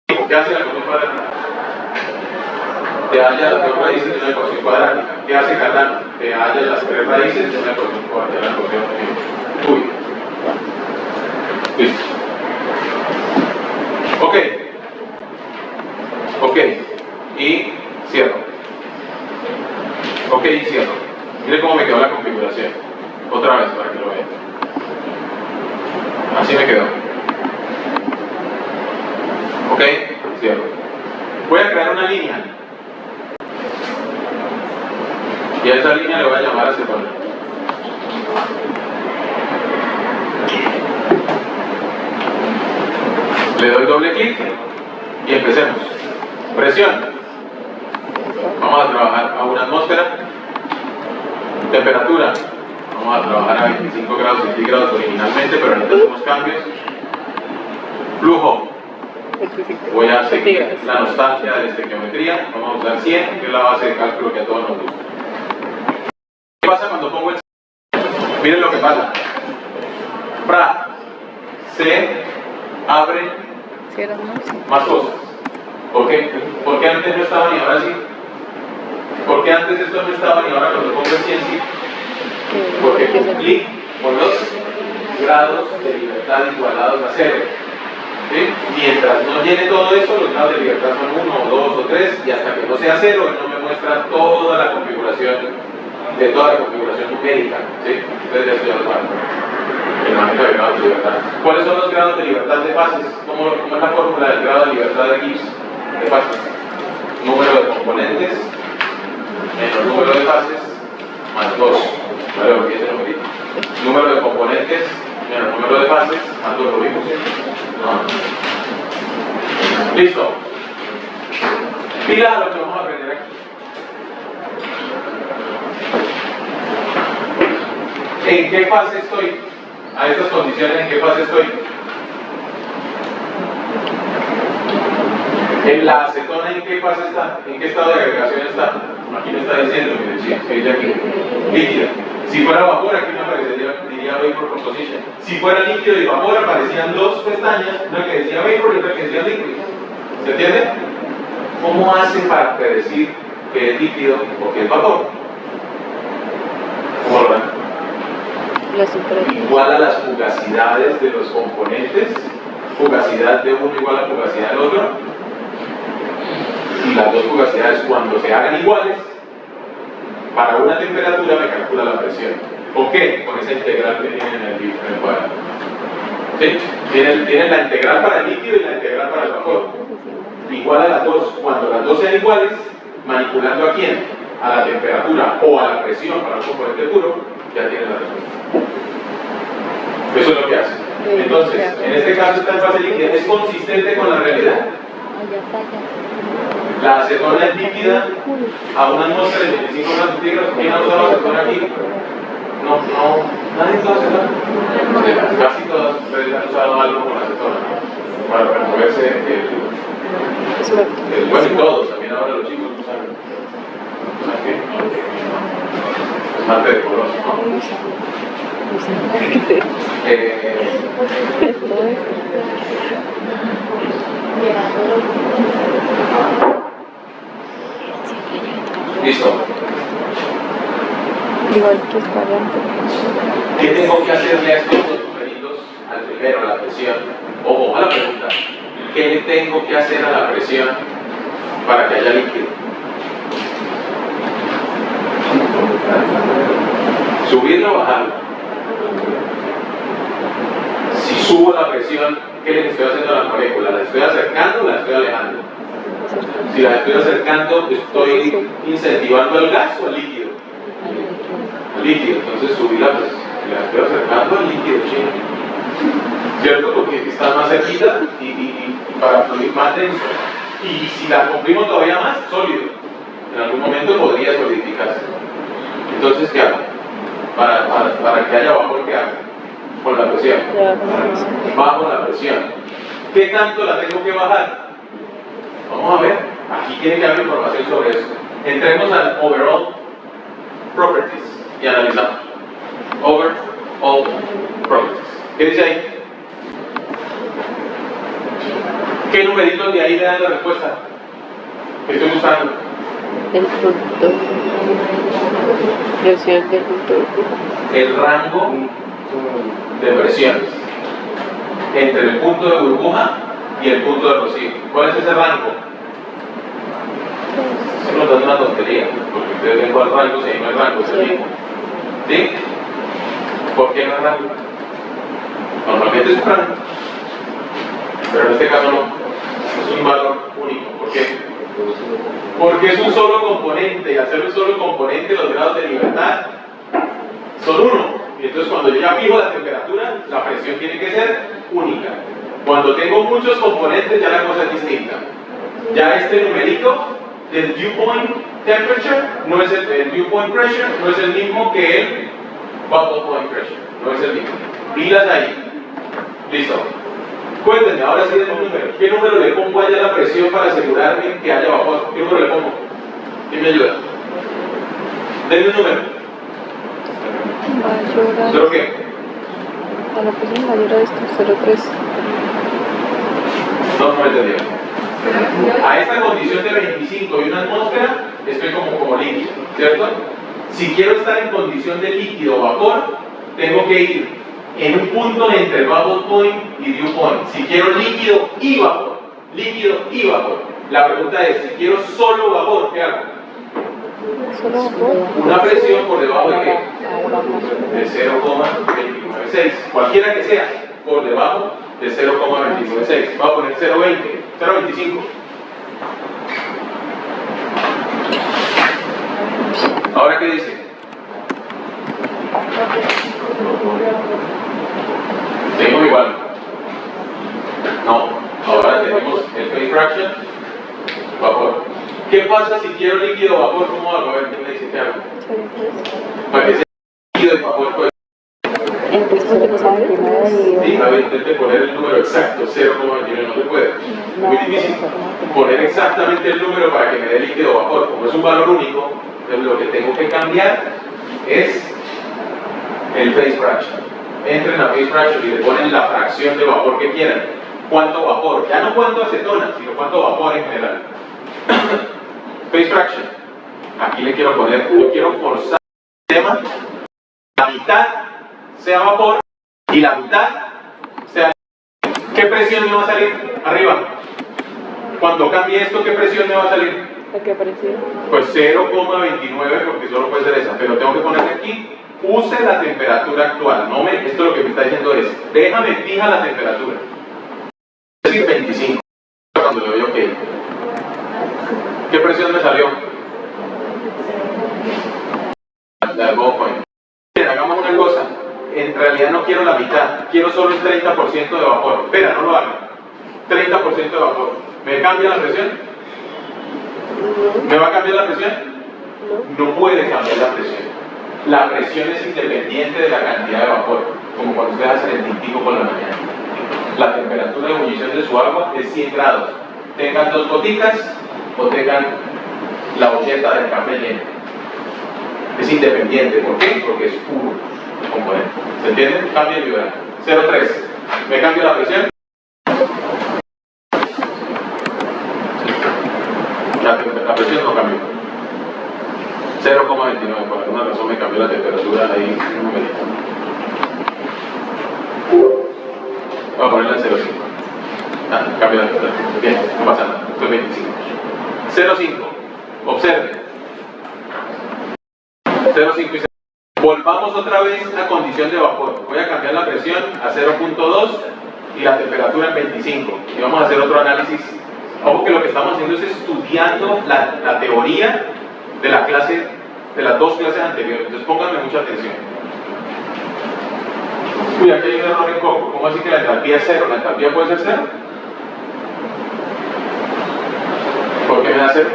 ¿Qué hace la ecuación cuadrática? Te halla las dos raíces de una ecuación cuadrática. ¿Qué hace Catán? Te halla las tres raíces de una ecuación cuadrática. Uy. Listo. Ok. Ok. Y cierro. Ok, y cierro. Mire cómo me quedó la configuración. Otra vez para que lo vean. Así me quedó. Ok, cierro. Voy a crear una línea. Y a esa línea le voy a llamar acetona. Le doy doble clic y empecemos. Presión. Vamos a trabajar a 1 atmósfera. Temperatura. Vamos a trabajar a 25 grados centígrados originalmente, pero ahorita hacemos cambios. Flujo. Voy a seguir la nostalgia de la estequiometría. Vamos a usar 100, que es la base de cálculo que a todos nos gusta. ¿Qué pasa cuando pongo el 100? Miren lo que pasa. Se abren más cosas. ¿Por qué? Porque antes no estaban y ahora sí. ¿Por qué antes esto no estaba y ahora cuando pongo el 100 sí? Porque cumplí con los grados de libertad igualados a 0. ¿Sí? Mientras no llene todo eso, los grados de libertad son 1, 2 o 3, y hasta que no sea 0, él no me muestra toda la configuración numérica. ¿Sí? Entonces ya estoy hablando. El manejo de grados de libertad. ¿Cuáles son los grados de libertad de fases? ¿Cómo es la fórmula del grado de libertad de Gibbs de fases? Número de componentes menos número de fases más 2. ¿Vale? Porque ese numerito. Número de componentes menos número de fases más 2. ¿Lo vimos? No. Listo. Mira lo que vamos a aprender aquí. ¿En qué fase estoy? A estas condiciones, ¿en qué fase estoy? En la acetona, ¿en qué fase está? ¿En qué estado de agregación está? Aquí me está diciendo, miren, sí, dice aquí, líquida. Si fuera vapor, aquí me aparecería, diría vapor composition. Si fuera líquido y vapor, aparecían dos pestañas, una que decía vapor y otra que decía líquido. ¿Se entiende? ¿Cómo hacen para predecir que es líquido o que es vapor? ¿Cómo lo ven? Igual a las fugacidades de los componentes, fugacidad de uno igual a fugacidad del otro, y las dos fugacidades cuando se hagan iguales, para una temperatura me calcula la presión. ¿Por qué? Con esa integral que tienen en el cuadro. ¿Sí? Tienen la integral para el líquido y la integral para el vapor. Igual a las dos, cuando las dos sean iguales, manipulando a quién, a la temperatura o a la presión para un componente puro, ya tienen la respuesta. Eso es lo que hace. Entonces, en este caso esta fase líquida es consistente con la realidad. La acetona es líquida a una atmósfera de 25 grados centígrados. ¿Quién ha usado acetona aquí? No, nadie usa acetona. Casi todos ustedes han usado algo con acetona para removerse bueno, y todos, también ahora los chicos usan. Es mate de color, ¿no? Listo. ¿Qué tengo que hacerle a estos dos numeritos? Al primero, a la presión. Ojo, a la pregunta. ¿Qué le tengo que hacer a la presión para que haya líquido? ¿Subirla o bajarla? Si subo la presión, ¿qué le estoy haciendo a la molécula? ¿La estoy acercando o la estoy alejando? Si la estoy acercando, ¿estoy incentivando el gas o el líquido? El líquido, entonces subir la presión. Si la estoy acercando al líquido, ¿cierto? Porque está más cerquita y para fluir más denso. Y si la comprimo todavía más, sólido. En algún momento podría solidificarse. Entonces, ¿qué hago? Para que haya vapor, ¿qué hago? Con la presión. Bajo la presión. ¿Qué tanto la tengo que bajar? Vamos a ver. Aquí tiene que haber información sobre eso. Entremos al overall properties y analizamos. Overall properties. ¿Qué dice ahí? ¿Qué numeritos de ahí le dan la respuesta? ¿Qué estoy usando? El punto. Presión del punto. El rango de presiones entre el punto de burbuja y el punto de rocío. ¿Cuál es ese rango? Estoy notando una tontería, porque ustedes ven cuál rango, si no es rango, es el mismo. ¿Sí? ¿Por qué no es rango? Normalmente es un rango, pero en este caso no. Es un valor único. ¿Por qué? Porque es un solo componente, y al ser un solo componente los grados de libertad son uno. Y entonces cuando yo ya fijo la temperatura, la presión tiene que ser única. Cuando tengo muchos componentes ya la cosa es distinta. Ya este numerito del dew point temperature no es el dew point pressure no es el mismo que el bubble point pressure. No es el mismo. Pilas ahí. Listo. Cuéntenme, ahora sí denme un número. ¿Qué número le pongo allá a la presión para asegurarme que haya vapor? ¿Qué número le pongo? ¿Quién me ayuda? Denme un número. ¿Cero qué? A la presión mayor a esto, 0,3. No me entendieron. A esta condición de 25 y una atmósfera, estoy como líquido, ¿cierto? Si quiero estar en condición de líquido o vapor, tengo que ir en un punto entre bubble point y dew point. Si quiero líquido y vapor, la pregunta es, si quiero solo vapor, ¿qué hago? Solo vapor. Una presión por debajo de ¿qué? De 0,296, cualquiera que sea, por debajo de 0,296. Voy a poner 0,20, 0,25. ¿Ahora qué dice? Tengo igual. No, ahora tenemos el phase fraction, vapor. ¿Qué pasa si quiero líquido o vapor? ¿Cómo hago? A ver, ¿qué me dice que hago? Para que sea líquido y vapor, pues. Sí, a ver, intente poner el número exacto, 0,29, no se puede. Es muy difícil poner exactamente el número para que me dé líquido o vapor. Como es un valor único, entonces lo que tengo que cambiar es el phase fraction. Entren a phase fraction y le ponen la fracción de vapor que quieran. ¿Cuánto vapor? Ya no cuánto acetona, sino cuánto vapor en general. Phase fraction. Aquí le quiero poner, yo quiero forzar el sistema, la mitad sea vapor y la mitad sea... ¿Qué presión me va a salir arriba? Cuando cambie esto, ¿qué presión me va a salir? ¿A qué presión? Pues 0,29 porque solo puede ser esa, pero tengo que ponerle aquí, use la temperatura actual. No me, esto lo que me está diciendo es, déjame fija la temperatura. Es decir, 25. Cuando le doy OK. ¿Qué presión me salió? La point. Bien, hagamos una cosa. En realidad no quiero la mitad, quiero solo el 30% de vapor. Espera, no lo haga. 30% de vapor. ¿Me cambia la presión? ¿Me va a cambiar la presión? No puede cambiar la presión. La presión es independiente de la cantidad de vapor, como cuando ustedes hacen el tintico por la mañana. La temperatura de ebullición de su agua es 100 grados. Tengan 2 gotitas o tengan la olleta del café llena. Es independiente. ¿Por qué? Porque es puro el componente. ¿Se entiende? Cambio el vibrante. 0,3. ¿Me cambio la presión? La presión no cambió. 0,29. Por alguna razón me cambió la temperatura ahí un momentito. Voy a ponerla en 0,5. Cambio la temperatura. Bien, no pasa nada. Esto es 25. 0,5. Observe. 0,5 y 0. Volvamos otra vez a condición de vapor. Voy a cambiar la presión a 0,2 y la temperatura en 25. Y vamos a hacer otro análisis. Ojo que lo que estamos haciendo es estudiando la teoría de la clase, de las 2 clases anteriores. Entonces pónganme mucha atención. Uy, aquí hay un error en Coco. ¿Cómo así que la entalpía es 0? ¿La entalpía puede ser 0? ¿Por qué me da 0?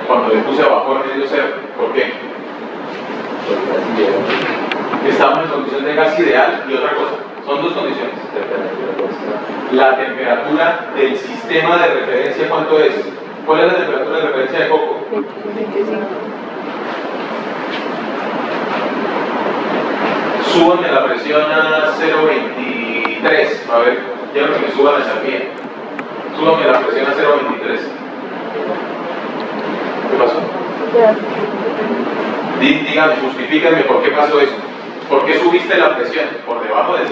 Cuando le puse a vapor me dio 0. ¿Por qué? Estamos en condición de gas ideal y otra cosa. Son 2 condiciones. La temperatura del sistema de referencia, ¿cuánto es? ¿Cuál es la temperatura de referencia de Coco? 25. Súbanme la presión a 0,23. A ver, quiero que me suba la entalpía. Súbame la presión a 0.23. ¿Qué pasó? Ya. Dígame, justifíquenme por qué pasó eso. ¿Por qué subiste la presión por debajo de 0.29?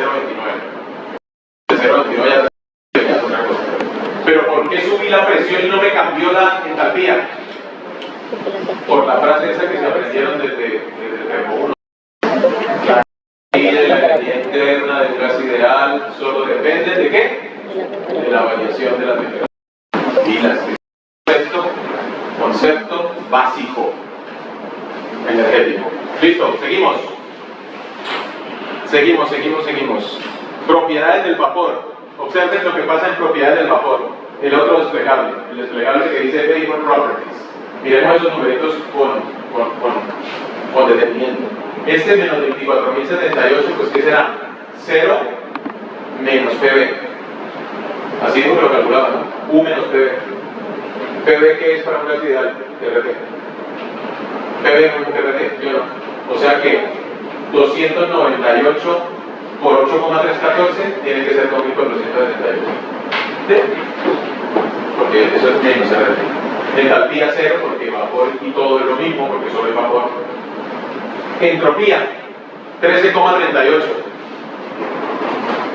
De 0.29 ya es otra cosa. Pero ¿por qué subí la presión y no me cambió la entalpía? Por la frase esa que se aprendieron desde el termo 1. La energía de la energía interna del gas ideal solo depende de qué? De la variación de la temperatura. Y concepto básico energético. Listo, seguimos. Seguimos. Propiedades del vapor. Observen lo que pasa en propiedades del vapor. El otro desplegable, el desplegable que dice Vapor Properties. Miremos esos numeritos con detenimiento. Este menos 24.078, pues ¿qué será? 0 menos PV. Así como lo calculaba, ¿no? U menos PV. PV, ¿qué es para un gas ideal? RT. PV como RT, yo no. O sea que 298 por 8,314 tiene que ser 2.478. ¿Sí? Porque eso es menos RT. Entalpía 0 porque vapor y todo es lo mismo porque solo es vapor. Entropía 13,38.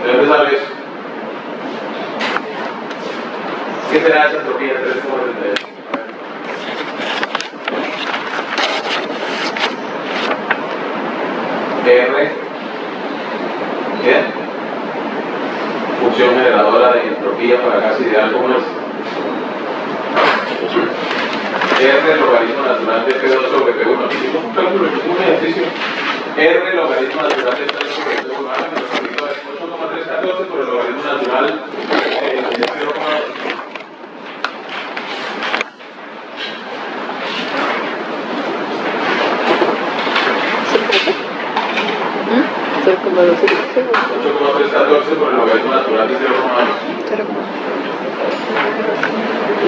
¿De dónde sale eso? ¿Qué será esa entropía 13,38? R, ¿bien? Función generadora de entropía para gas ideal, ¿cómo es? R logaritmo natural de P2 sobre P1. Hicimos un cálculo, hicimos un ejercicio. R logaritmo natural de 3 sobre P1. Ahora me lo repito, es 8,314 por el logaritmo natural de 0,2. Como 8,314 por el logaritmo natural de 0,2.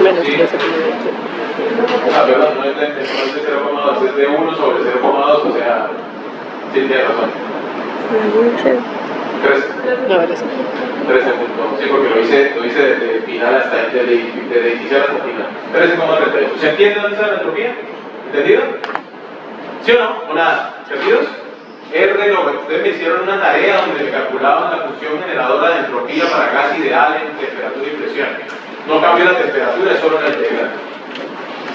Menos Sí. 13,20. Ah, perdón, no es de 0,2, es de 1 sobre 0,2, o sea, sí tiene razón. 13. No, eres. 13 puntos. Sí, porque lo hice de final hasta desde inicial hasta final. 13,38. ¿Se entiende dónde está la entropía? ¿Entendido? ¿Sí o no? ¿O nada? ¿Entendidos? Ustedes me hicieron una tarea donde me calculaban la función generadora de entropía para gas ideal en temperatura y presión. No cambio la temperatura, es solo la integral.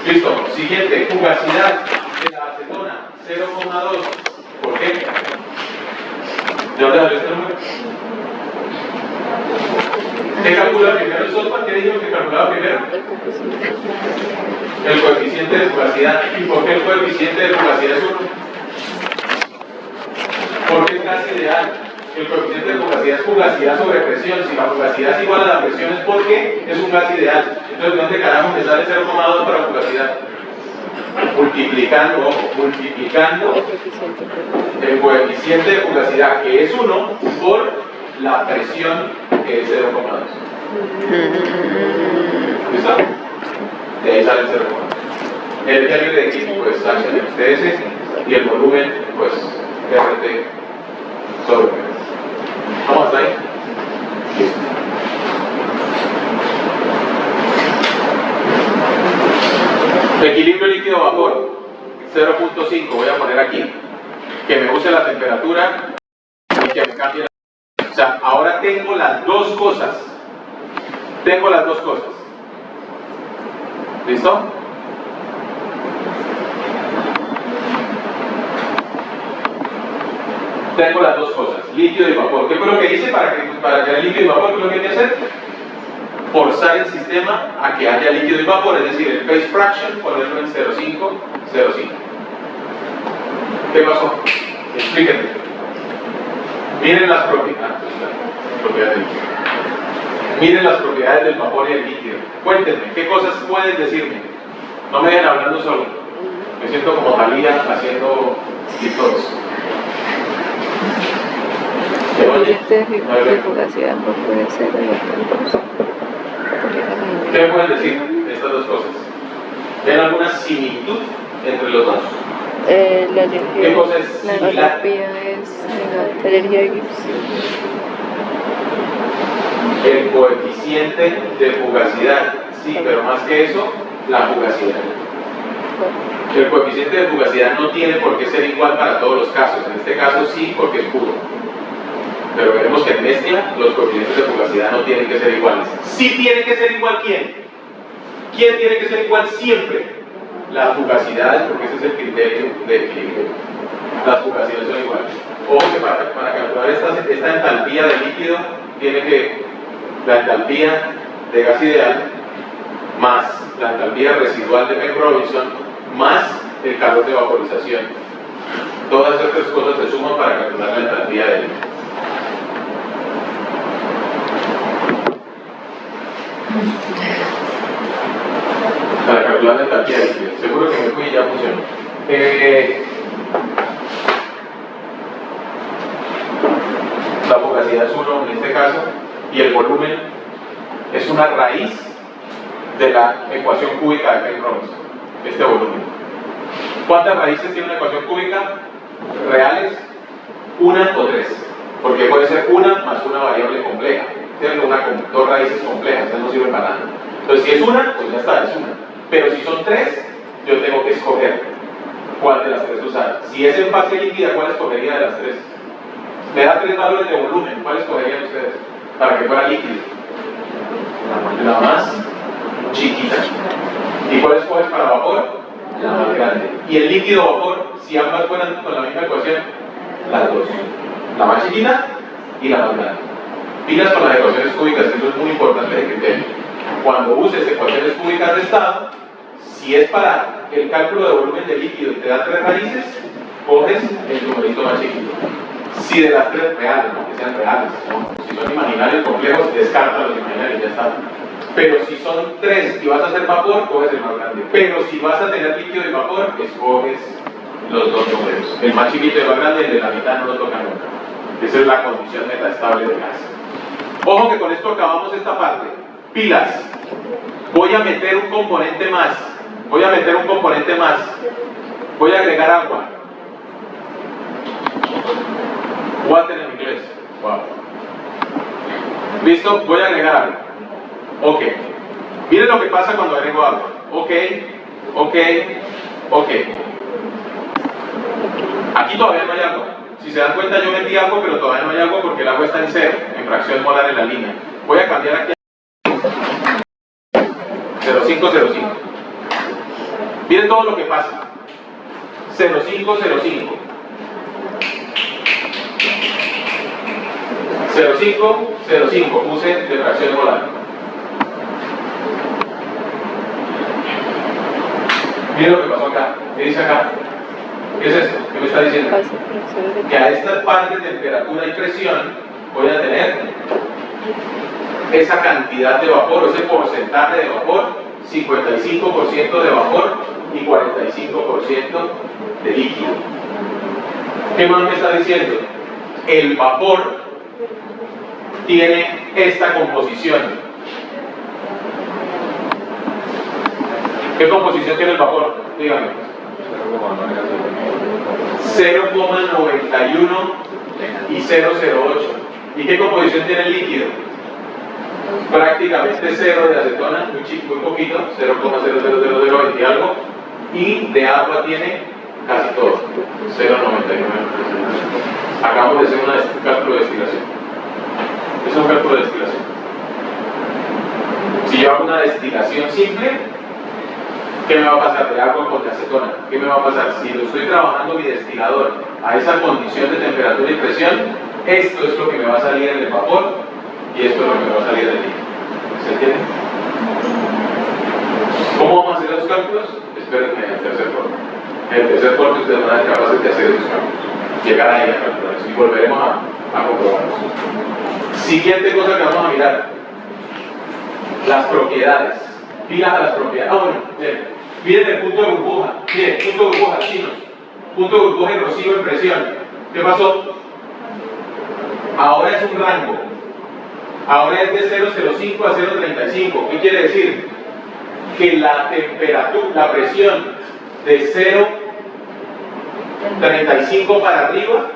Listo. Siguiente, fugacidad de la acetona, 0,2. ¿Por qué? ¿De dónde salió este número? ¿Qué calcula primero el software? ¿Qué dijo que calculaba primero? El coeficiente de fugacidad. ¿Y por qué el coeficiente de fugacidad es 1? Porque es gas ideal. El coeficiente de fugacidad es fugacidad sobre presión. Si la fugacidad es igual a la presión es porque es un gas ideal. Entonces, ¿dónde carajo me sale 0,2 para fugacidad? Multiplicando el coeficiente de fugacidad, que es 1, por la presión, que es 0,2. ¿Listo? De ahí sale el 0,2. El diario de X, pues, H en TS, y el volumen, pues, RT sobre P. ¿Vamos hasta ahí? Listo. Equilibrio líquido-vapor, 0.5, voy a poner aquí. Que me use la temperatura y que me cambie la... O sea, ahora tengo las dos cosas. ¿Listo? Tengo las dos cosas, líquido y vapor. ¿Qué fue lo que hice para que el líquido y vapor? ¿Qué es lo que hay que hacer? Forzar el sistema a que haya líquido y vapor, es decir, el phase fraction, ponerlo en 0,5, 0,5. ¿Qué pasó? Explíquenme. Miren las propiedades. Miren las propiedades del vapor y el líquido. Cuéntenme, ¿qué cosas pueden decirme? No me dejen hablando solo. Me siento como Talía haciendo TikToks. ¿Se oye? De fugacidad no puede ser ¿Qué me pueden decir de estas dos cosas? ¿Ven alguna similitud entre los dos? La energía. ¿Qué cosa es similar? La entropía es la energía de Gibbs. El coeficiente coeficiente de fugacidad. Sí, pero más que eso, la fugacidad. El coeficiente de fugacidad no tiene por qué ser igual para todos los casos. En este caso sí, porque es puro. Pero veremos que en mezcla los coeficientes de fugacidad no tienen que ser iguales. Sí tiene que ser igual ¿quién? ¿Quién tiene que ser igual siempre? Las fugacidades, porque ese es el criterio de equilibrio. Las fugacidades son iguales. Ojo que para calcular esta entalpía de líquido, tiene que la entalpía de gas ideal más la entalpía residual de Penn-Robinson más el calor de vaporización. Todas estas tres cosas se suman para calcular la entalpía de líquido. Para calcular la entalpía de líquido. Seguro que me fui y ya funcionó. La fugacidad es 1 en este caso y el volumen es una raíz de la ecuación cúbica de Penn-Robinson, este volumen. ¿Cuántas raíces tiene una ecuación cúbica? ¿Reales? 1 o 3, porque puede ser una más una variable compleja, ¿cierto? Una con 2 raíces complejas, eso no sirve para nada. Entonces si es una, pues ya está, es una. Pero si son 3, yo tengo que escoger cuál de las 3 usar. Si es en fase líquida, ¿cuál escogería de las 3? Me da 3 valores de volumen, ¿cuál escogerían ustedes? Para que fuera líquido. La más chiquita. ¿Y cuál escoges para vapor? La más grande. ¿Y el líquido vapor, si ambas fueran con la misma ecuación? Las dos. La más chiquita y la más grande. Pilas con las ecuaciones cúbicas, eso es muy importante de criterio. Cuando uses ecuaciones cúbicas de estado, si es para el cálculo de volumen de líquido y te da 3 raíces, coges el numerito más chiquito. Si de las 3 reales, no que sean reales, ¿no? Si son imaginarios complejos, descarta los imaginarios, ya está. Pero si son 3 y vas a hacer vapor, coges el más grande. Pero si vas a tener líquido y vapor, escoges los dos números. El más chiquito y el más grande, y el de la mitad no lo toca nunca. Esa es la condición metastable de gas. Ojo que con esto acabamos esta parte. Pilas. Voy a meter un componente más. Voy a agregar agua. Water en inglés. Wow. ¿Listo? Voy a agregar agua. Ok. Miren lo que pasa cuando agrego agua. Ok. Aquí todavía no hay agua. Si se dan cuenta, yo metí agua, pero todavía no hay agua porque el agua está en 0, en fracción molar en la línea. Voy a cambiar aquí a 0,505. Miren todo lo que pasa. 0,505. 0,505 puse de fracción molar. Miren lo que pasó acá. ¿Qué dice acá? ¿Qué es esto? ¿Qué me está diciendo? Que a esta parte de temperatura y presión voy a tener esa cantidad de vapor, o ese porcentaje de vapor, 55% de vapor y 45% de líquido. ¿Qué más me está diciendo? El vapor tiene esta composición. ¿Qué composición tiene el vapor? Dígame. 0,91 y 0,08. ¿Y qué composición tiene el líquido? Prácticamente 0 de acetona, muy poquito, 0,00020 y algo, y de agua tiene casi todo, 0,99. Acabamos de hacer un cálculo de destilación. Es un cálculo de destilación. Si yo hago una destilación simple, ¿qué me va a pasar de agua con de acetona? ¿Qué me va a pasar? Si lo estoy trabajando mi destilador a esa condición de temperatura y presión, esto es lo que me va a salir en el vapor y esto es lo que me va a salir del líquido. ¿Se entiende? ¿Cómo vamos a hacer los cálculos? Espérenme en el tercer corte. En el tercer corte ustedes van a ser capaces de hacer esos cálculos. Llegar ahí a calcular eso y volveremos a comprobarlos. Siguiente cosa que vamos a mirar. Las propiedades. Filas a las propiedades. Bueno, miren el punto de burbuja. Miren, punto de burbuja, chinos. Punto de burbuja y rocío en presión. ¿Qué pasó? Ahora es un rango. Ahora es de 0,05 a 0,35. ¿Qué quiere decir? Que la temperatura, la presión de 0,35 para arriba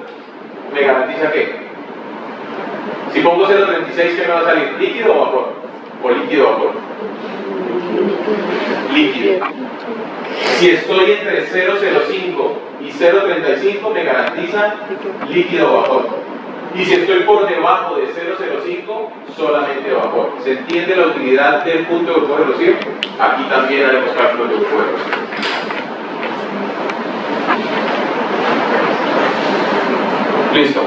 me garantiza que si pongo 0,36, ¿qué me va a salir? ¿Líquido o vapor? ¿O líquido vapor? Líquido. Si estoy entre 0,05 y 0,35 me garantiza líquido vapor. Y si estoy por debajo de 0,05, solamente vapor. ¿Se entiende la utilidad del punto de grupo de reducir? Aquí también haremos cálculos de grupo de reducir. Listo.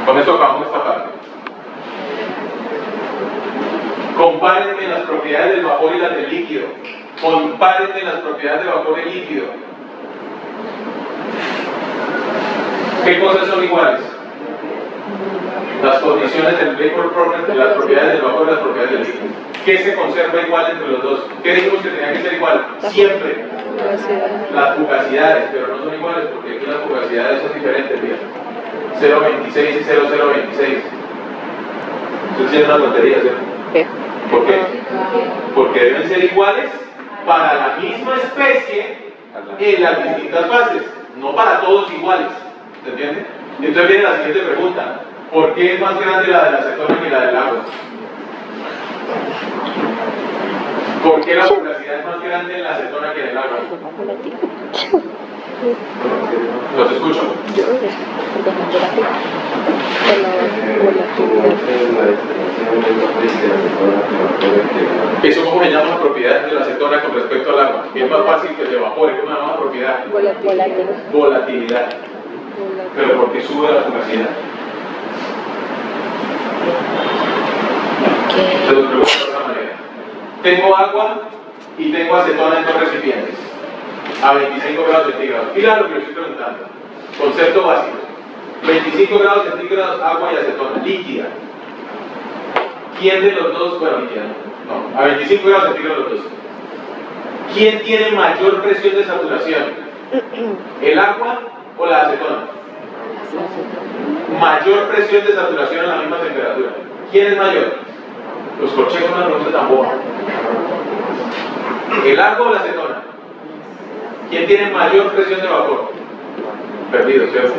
Con esto acabamos esta parte. Compárenme las propiedades del vapor y las del líquido. Compárenme las propiedades del vapor y del líquido. ¿Qué cosas son iguales? Las condiciones del vapor property, las propiedades del vapor y las propiedades del líquido. ¿Qué se conserva igual entre los dos? ¿Qué dijimos que tenía que ser igual? Siempre. Las fugacidades, pero no son iguales porque aquí las fugacidades son diferentes, mira. 0,26 y 0,026. Entonces es una tontería, ¿cierto? ¿Por qué? Porque deben ser iguales para la misma especie en las distintas fases, no para todos iguales. ¿Se entiende? Entonces viene la siguiente pregunta: ¿por qué es más grande la de la acetona que la del agua? ¿Por qué la fugacidad es más grande en la acetona que en el agua? Los escucho. Eso como se llama la propiedad de la acetona con respecto al agua. Es más fácil que se evapore. ¿Cómo se llama la propiedad? Volatilidad. Pero ¿por qué sube la fugacidad? Se los pregunto de otra manera. Tengo agua y tengo acetona en dos recipientes a 25 grados centígrados. Mira lo que yo estoy preguntando. Concepto básico. 25 grados centígrados, agua y acetona, líquida. ¿Quién de los dos, bueno, líquida, no, a 25 grados centígrados los dos. ¿Quién tiene mayor presión de saturación? ¿El agua o la acetona? Mayor presión de saturación a la misma temperatura. ¿Quién es mayor? Los corché con una pregunta tan boba. ¿El agua o la acetona? ¿Quién tiene mayor presión de vapor? Perdido, ¿cierto?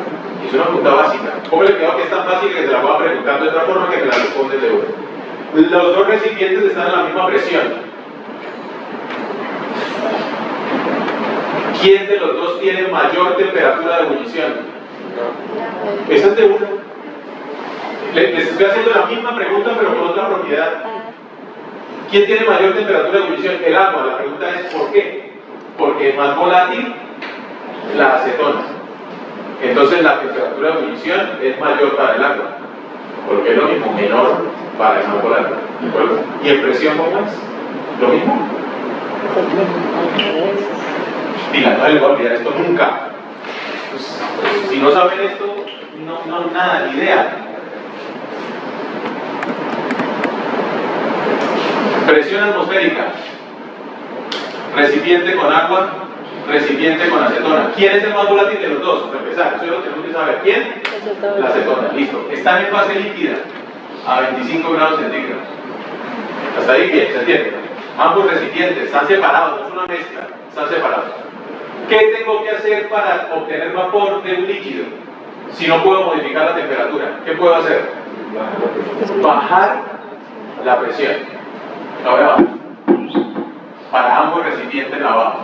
Es una pregunta básica. ¿Cómo le quedó que es tan fácil que se la pueda preguntar de otra forma que me la responde de una? Los dos recipientes están a la misma presión. ¿Quién de los dos tiene mayor temperatura de ebullición? Esa es de uno. Les estoy haciendo la misma pregunta pero con otra propiedad. ¿Quién tiene mayor temperatura de ebullición? El agua. La pregunta es ¿por qué? Porque es más volátil la acetona. Entonces la temperatura de ebullición es mayor para el agua. Porque es lo mismo, menor para el más volátil. ¿Y en presión cómo es? ¿Lo mismo? Diga, no les voy a olvidar esto nunca. Pues, si no saben esto, no nada, ni idea. Presión atmosférica. Recipiente con agua, recipiente con acetona. ¿Quién es el más volátil de los dos? Para empezar, eso es lo que tenemos que saber. ¿Quién? La acetona, listo. Están en fase líquida a 25 grados centígrados. Hasta ahí bien, ¿se entiende? Ambos recipientes están separados, no es una mezcla, están separados. ¿Qué tengo que hacer para obtener vapor de un líquido? Si no puedo modificar la temperatura, ¿qué puedo hacer? Bajar la presión. La voy a bajar. Para ambos recipientes la bajo.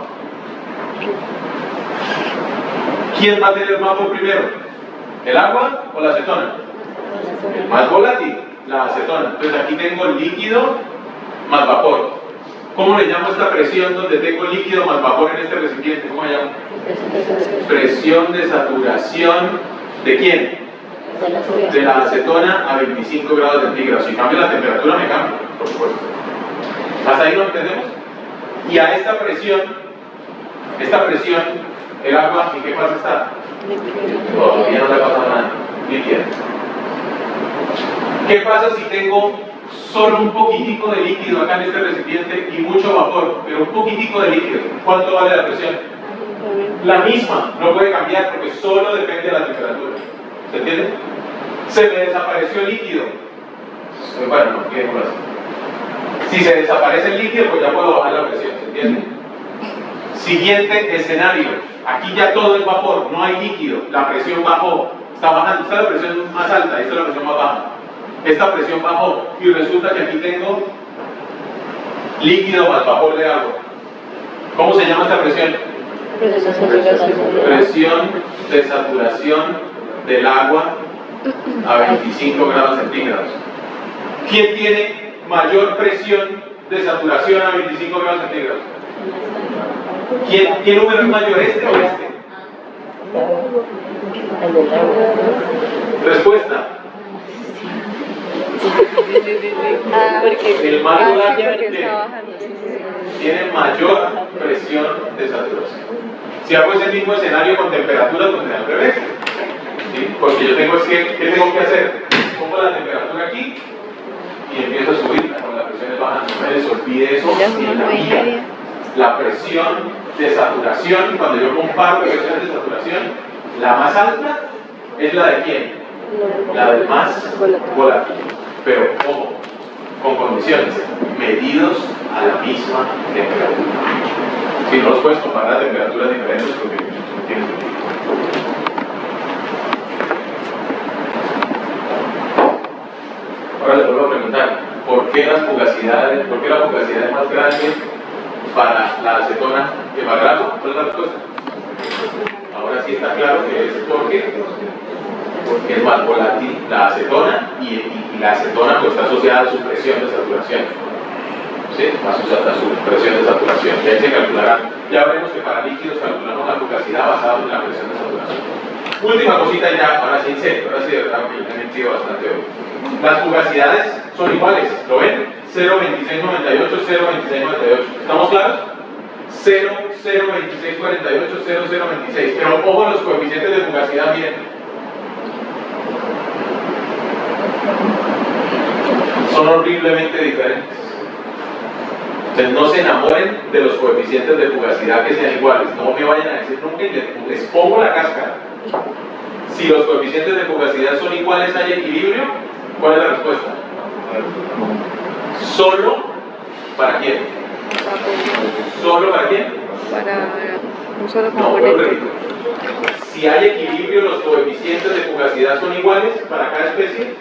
¿Quién va a tener vapor primero? ¿El agua o la acetona? El más volátil, la acetona. Entonces aquí tengo el líquido más vapor. ¿Cómo le llamo esta presión donde tengo líquido más vapor en este recipiente? ¿Cómo le llamo? Presión de saturación. ¿De quién? De la acetona a 25 grados centígrados. Si cambio la temperatura me cambia, por supuesto. ¿Hasta ahí lo entendemos? Y a esta presión, el agua, ¿en qué fase está? Todavía no le ha pasado nada. Líquida. ¿Qué pasa si tengo solo un poquitico de líquido acá en este recipiente y mucho vapor, pero un poquitico de líquido? ¿Cuánto vale la presión? La misma, no puede cambiar porque solo depende de la temperatura. ¿Se entiende? Se me desapareció el líquido. Bueno, no, ¿qué pasa? Si se desaparece el líquido, pues ya puedo bajar la presión, ¿se entiende? Siguiente escenario. Aquí ya todo es vapor, no hay líquido. La presión bajó. Está bajando, está la presión más alta, esta es la presión más baja. esta presión bajó y resulta que aquí tengo líquido más vapor de agua. ¿Cómo se llama esta presión? Presión de saturación del agua a 25 grados centígrados. ¿Quién tiene mayor presión de saturación a 25 grados centígrados? ¿Qué número es mayor, este o este? Respuesta. El más volátil tiene mayor presión de saturación. Si hago ese mismo escenario con temperaturas, pues me da al revés. ¿Sí? Porque yo tengo ¿qué tengo que hacer? Pongo la temperatura aquí y empiezo a subirla cuando la presión es baja. No me les olvide eso en la vida. La presión de saturación, cuando yo comparo presiones de saturación, la más alta es la de ¿quién? La del más volátil. Pero, ojo, con condiciones, medidos a la misma temperatura. Si no los puedes comparar a temperaturas diferentes porque no tiene sentido. Ahora les vuelvo a preguntar, ¿por qué la fugacidad es más grande para la acetona que para el agua? ¿Cuál es la respuesta? Ahora sí está claro que es porque es más volátil la acetona y la acetona pues está asociada a su presión de saturación. ¿Sí? A su presión de saturación. Y ahí se calculará. Ya veremos que para líquidos calculamos la fugacidad basada en la presión de saturación. Última cosita ya, ahora sí en serio, ahora sí de verdad que he mentido bastante hoy. Las fugacidades son iguales, ¿lo ven? 0,2698, 0,2698. ¿Estamos claros? 0, 0,2648, 0, 0,26. Pero ojo a los coeficientes de fugacidad, miren. Son horriblemente diferentes. Entonces no se enamoren de los coeficientes de fugacidad que sean iguales. No me vayan a decir nunca y les pongo la cáscara. Si los coeficientes de fugacidad son iguales, ¿hay equilibrio? ¿Cuál es la respuesta? ¿Solo para quién? ¿Solo para quién? Para un solo No, lo componente. repito. Si hay equilibrio, los coeficientes de fugacidad son iguales para cada especie.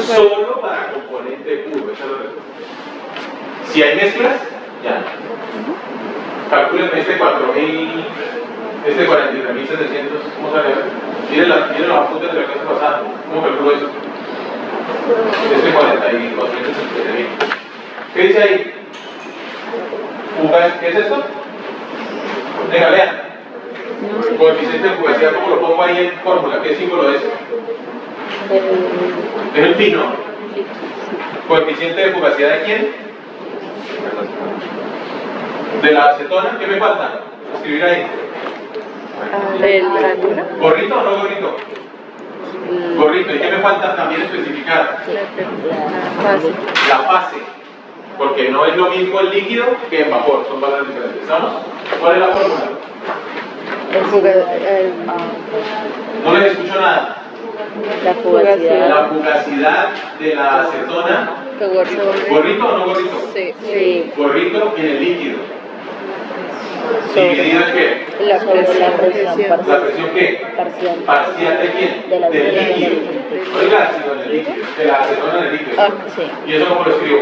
Solo para componente puro, esa es la respuesta. Si hay mezclas, ya. Calculen este 4000, este 43.700, ¿cómo sale? Miren los apuntes de la clase pasada, ¿cómo calculo eso? Este 44.000. ¿Qué dice ahí? ¿Qué es esto? Venga, vean. Coeficiente de fugacidad, ¿cómo lo pongo ahí en fórmula? ¿Qué símbolo es? Es el pi, ¿no? ¿Coeficiente de fugacidad de quién? De la acetona. ¿Qué me falta? Escribir ahí. ¿De la altura? ¿Gorrito o no gorrito? Gorrito. ¿Y qué me falta también especificar? La fase. La fase. Porque no es lo mismo el líquido que el vapor. Son valores diferentes. ¿Estamos? ¿Cuál es la fórmula? No les escucho nada. La fugacidad. La fugacidad de la acetona. ¿Gorrito o no gorrito? Sí. Gorrito en el líquido. ¿Dividido en qué? La presión. ¿La presión qué? ¿Parcial de quién? Del líquido. No del ácido en el líquido, de la acetona en el líquido. Ah, sí. ¿Y eso cómo lo escribo?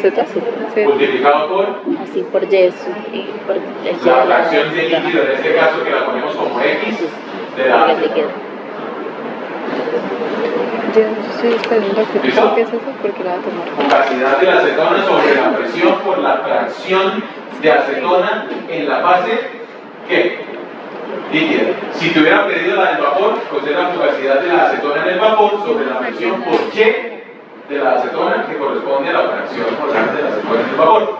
Z. Multiplicado por Así por Y, por la fracción de líquido, en este caso que la ponemos como X de la acetona. Yo estoy esperando que ¿Listo? ¿qué es eso? Porque la va a tomar. Fugacidad de la acetona sobre la presión por la fracción de acetona en la fase ¿qué? Líquida. Si te hubiera pedido la del vapor, pues es la fugacidad de la acetona en el vapor sobre la presión por Y de la acetona que corresponde a la fracción molar de la acetona en el vapor.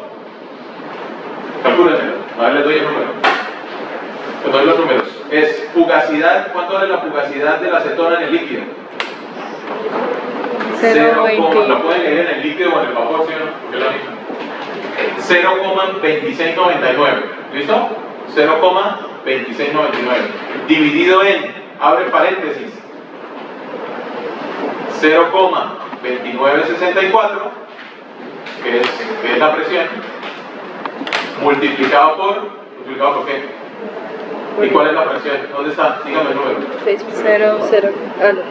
Calcúlenmelo. A ver, les doy el número. Les doy los números. Es fugacidad, ¿cuánto vale la fugacidad de la acetona en el líquido? 0,20. Lo pueden leer en el líquido o en el vapor, ¿sí o no? Porque es lo mismo. 0,2699. ¿Listo? 0,2699. Dividido en, abre paréntesis, 0,2964, que es la presión, multiplicado por qué? ¿Y cuál es la fracción? ¿Dónde está? Dígame el número. 0, 0. Ah, no.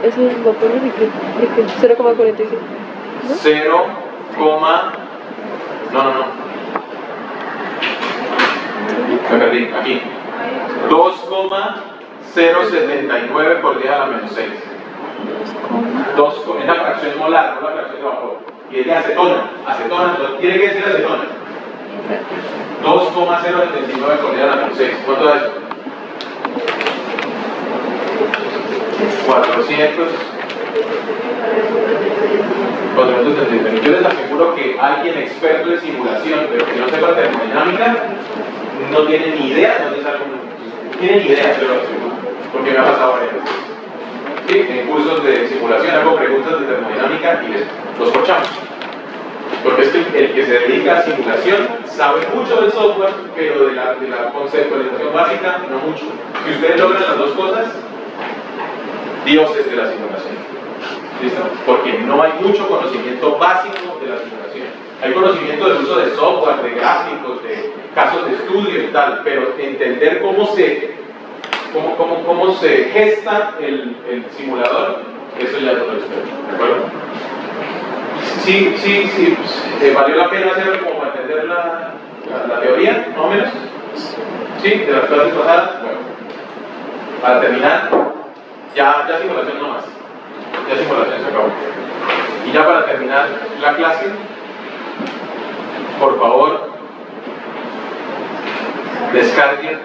Eso va a poner aquí. 0,45. ¿No? 0, no. Me perdí, aquí. 2,079 por 10 a la menos 6. 2, es la fracción molar, no la fracción de vapor. Y es de acetona. Acetona, tiene que decir acetona. 2,079 por 10 a la menos 6. ¿Cuánto da eso? 470. Yo les aseguro que alguien experto en simulación, pero que no sepa termodinámica, no tiene ni idea de dónde sale un. No tiene ni idea, se lo aseguro, porque me ha pasado varias veces. Sí, en cursos de simulación hago preguntas de termodinámica y los corchamos. Porque es que el que se dedica a simulación sabe mucho del software, pero de la conceptualización básica no mucho. Si ustedes logran las dos cosas, dioses de la simulación. ¿Listo? Porque no hay mucho conocimiento básico de la simulación. Hay conocimiento del uso de software, de gráficos, de casos de estudio y tal, pero entender cómo se gesta el simulador, eso ya es otra historia. ¿De acuerdo? Sí, valió la pena hacerlo como para entender la teoría, más o menos. Sí, de las clases pasadas. Bueno, para terminar, ya simulación no más. Ya simulación se acabó. Y ya para terminar la clase, por favor, descarguen